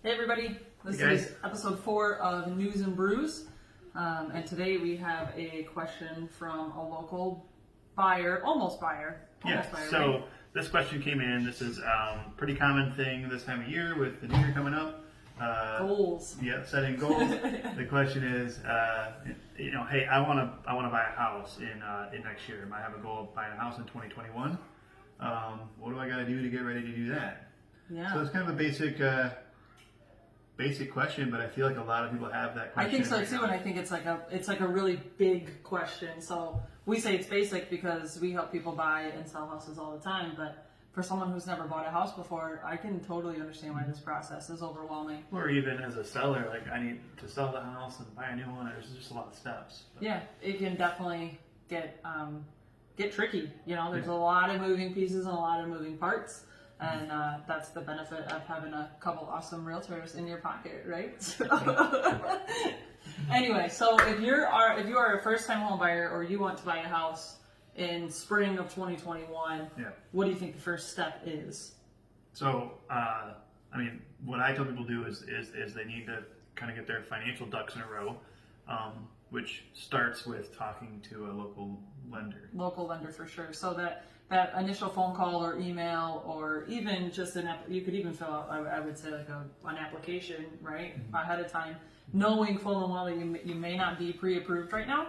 Hey everybody, this Hey guys. is episode 4 of News and Brews, and today we have a question from a local buyer, almost buyer. So right? this question came in. This is pretty common thing this time of year with the new year coming up. Goals. Yeah, setting goals. The question is, hey, I want to buy a house in next year. I have a goal of buying a house in 2021. What do I got to do to get ready to do that? Yeah. So it's kind of a basic question, but I feel like a lot of people have that question. I think so right too, now. and I think it's like a really big question. So we say it's basic because we help people buy and sell houses all the time, but for someone who's never bought a house before, I can totally understand why this process is overwhelming. Or even as a seller, like I need to sell the house and buy a new one. There's just a lot of steps. But. Yeah, it can definitely get tricky. You know, there's a lot of moving pieces and a lot of moving parts. And that's the benefit of having a couple awesome realtors in your pocket, right? Anyway, so if you are a first-time home buyer or you want to buy a house in spring of 2021, what do you think the first step is? So, what I tell people to do is they need to kind of get their financial ducks in a row, which starts with talking to a local lender. Local lender for sure. So that initial phone call or email or even just you could even fill out, I would say, like an application, right, ahead of time, knowing full and well that you may not be pre-approved right now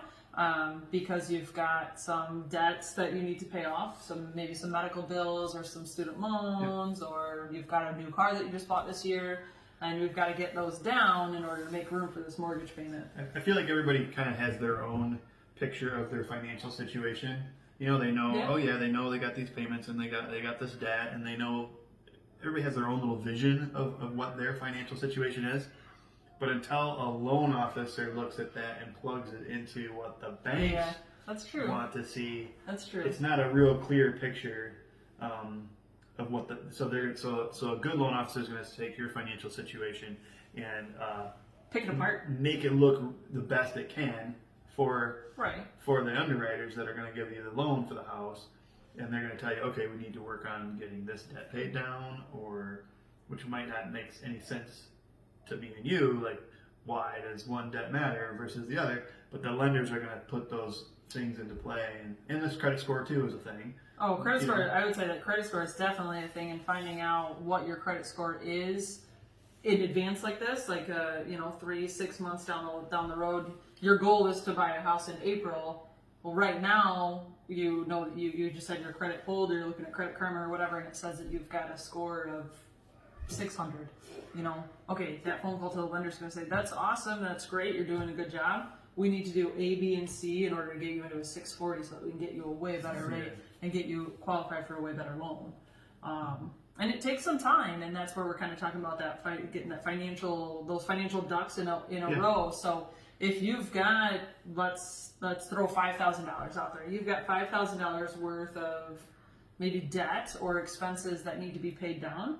because you've got some debts that you need to pay off, maybe some medical bills or some student loans, or you've got a new car that you just bought this year, and we've got to get those down in order to make room for this mortgage payment. I feel like everybody kind of has their own picture of their financial situation. You know, they know, they know they got these payments and they got this debt, and they know everybody has their own little vision of what their financial situation is. But until a loan officer looks at that and plugs it into what the banks want to see, that's true. It's not a real clear picture of what so a good loan officer is going to take your financial situation and pick it apart, make it look the best it can for the underwriters that are going to give you the loan for the house, and they're going to tell you, okay, we need to work on getting this debt paid down, or which might not make any sense to me and you, like why does one debt matter versus the other, but the lenders are going to put those things into play, and this credit score too is a thing. Oh, credit score, I would say that credit score is definitely a thing, and finding out what your credit score is in advance like this, like 3-6 months down the road, your goal is to buy a house in April. Well, right now, you know that you just had your credit pulled, or you're looking at Credit Karma or whatever, and it says that you've got a score of 600. Okay, that phone call to the lender is going to say, that's awesome, that's great, you're doing a good job. We need to do A, B, and C in order to get you into a 640 so that we can get you a way better rate and get you qualified for a way better loan. And it takes some time, and that's where we're kind of talking about that getting those financial ducks in a row. So if you've got, let's throw $5,000 out there. You've got $5,000 worth of maybe debt or expenses that need to be paid down.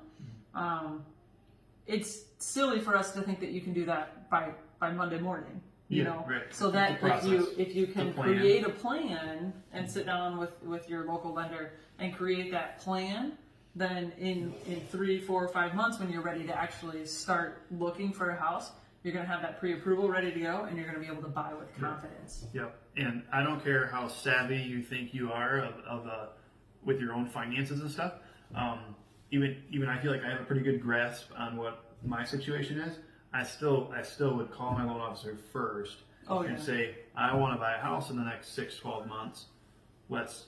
It's silly for us to think that you can do that by Monday morning. So that if you can create a plan and sit down with your local lender and create that plan, then in 3, 4, 5 months, when you're ready to actually start looking for a house, you're going to have that pre-approval ready to go, and you're going to be able to buy with confidence. Yep. And I don't care how savvy you think you are with your own finances and stuff. Even I feel like I have a pretty good grasp on what my situation is. I still would call my loan officer first and say, I want to buy a house in the next 6-12 months. Let's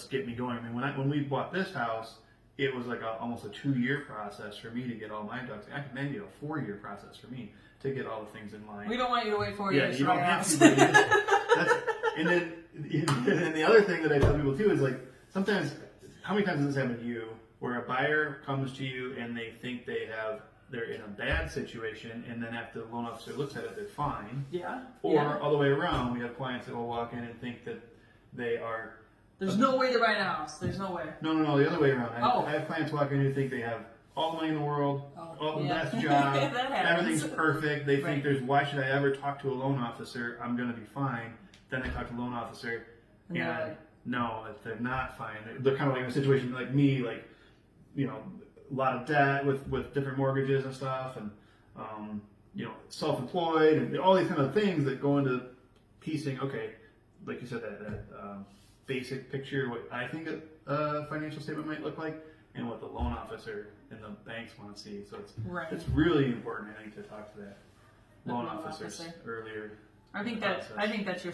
get me going. I mean, when we bought this house, it was like almost a 2-year process for me to get all my ducks. Maybe a 4-year process for me to get all the things in line. We don't want you to wait 4 years. Yeah, you don't have to. And then the other thing that I tell people too is, like, sometimes, how many times has this happened to you, where a buyer comes to you and they think they're in a bad situation, and then after the loan officer looks at it, they're fine. Or all the way around, we have clients that will walk in and think that they are. There's no way they're buying a house. There's no way. No, the other way around. I have clients walk in who think they have all the money in the world, all the best job, everything's perfect. They think why should I ever talk to a loan officer? I'm going to be fine. Then they talk to a loan officer, and no, they're not fine. They're kind of like in a situation like me, like, a lot of debt with different mortgages and stuff, and self-employed, and all these kind of things that go into piecing. Okay, like you said, that basic picture, what I think a financial statement might look like, and what the loan officer and the banks want to see. So it's really important, I think, to talk to that loan officer earlier. I think that's your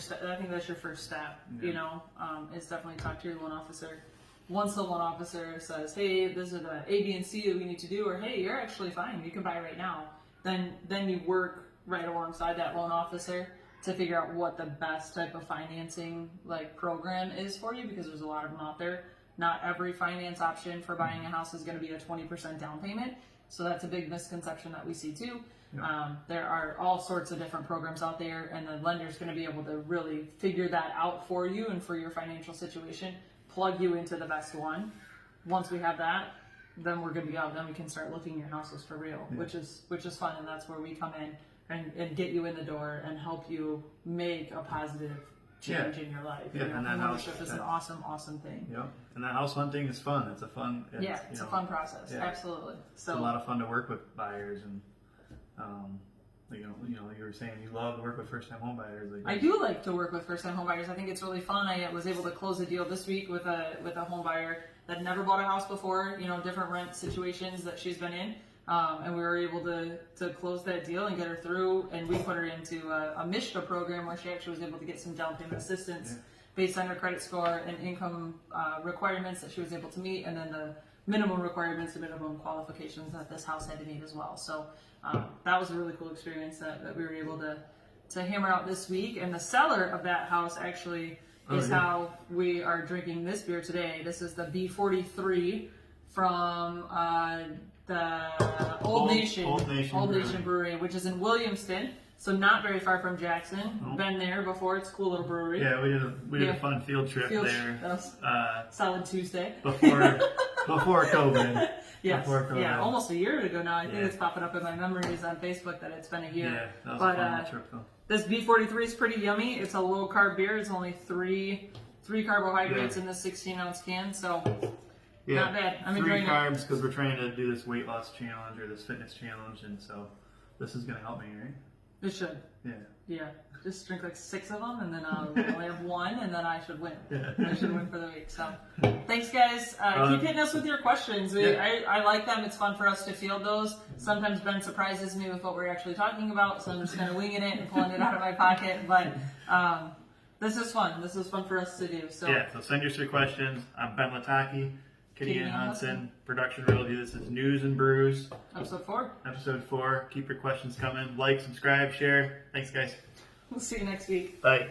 first step. Is definitely talk to your loan officer. Once the loan officer says, "Hey, this is the A, B, and C that we need to do," or "Hey, you're actually fine, you can buy right now," then you work right alongside that loan officer to figure out what the best type of financing program is for you, because there's a lot of them out there. Not every finance option for buying a house is going to be a 20% down payment, so that's a big misconception that we see too. Yeah. There are all sorts of different programs out there, and the lender's going to be able to really figure that out for you and for your financial situation, plug you into the best one. Once we have that, then we're good to go. Then we can start looking at your houses for real, which is fun, and that's where we come in and get you in the door and help you make a positive change in your life. Yeah, and that ownership is an awesome thing. Yeah, and that house hunting is fun. It's a fun. It's a fun process. Yeah. Absolutely. So it's a lot of fun to work with buyers, and you were saying you love to work with first-time home buyers. I do like to work with first-time home buyers. I think it's really fun. I was able to close a deal this week with a home buyer that never bought a house before. Different rent situations that she's been in. And we were able to close that deal and get her through, and we put her into a MISHDA program where she actually was able to get some down payment assistance based on her credit score and income requirements that she was able to meet, and then the minimum requirements and minimum qualifications that this house had to meet as well. So that was a really cool experience that we were able to hammer out this week. And the seller of that house actually is how we are drinking this beer today. This is the B43 from the Old Nation Brewery, which is in Williamston, so not very far from Jackson. Nope. Been there before. It's a cool little brewery. Yeah, we did a fun field trip there. That was solid Tuesday. Before COVID. Yes. Before COVID. Yeah, almost a year ago now. I think it's popping up in my memories on Facebook that it's been a year. Yeah, that was a fun little trip though. This B43 is pretty yummy. It's a low carb beer. It's only three carbohydrates in this 16-ounce can, so. Yeah, not bad. I'm 3 enjoying carbs because we're trying to do this weight loss challenge or this fitness challenge, and so this is going to help me, right? It should. Yeah. Yeah. Just drink 6 of them, and then I'll only have 1, and then I should win. Yeah. I should win for the week. So, thanks, guys. Keep hitting us with your questions. I like them. It's fun for us to field those. Sometimes Ben surprises me with what we're actually talking about, so I'm just kind of winging it and pulling it out of my pocket. But this is fun. This is fun for us to do. So so send us your questions. I'm Ben Latocki. Kittyanne Hudson, Production Realty. This is News and Brews. Episode 4. Episode 4. Keep your questions coming. Like, subscribe, share. Thanks, guys. We'll see you next week. Bye.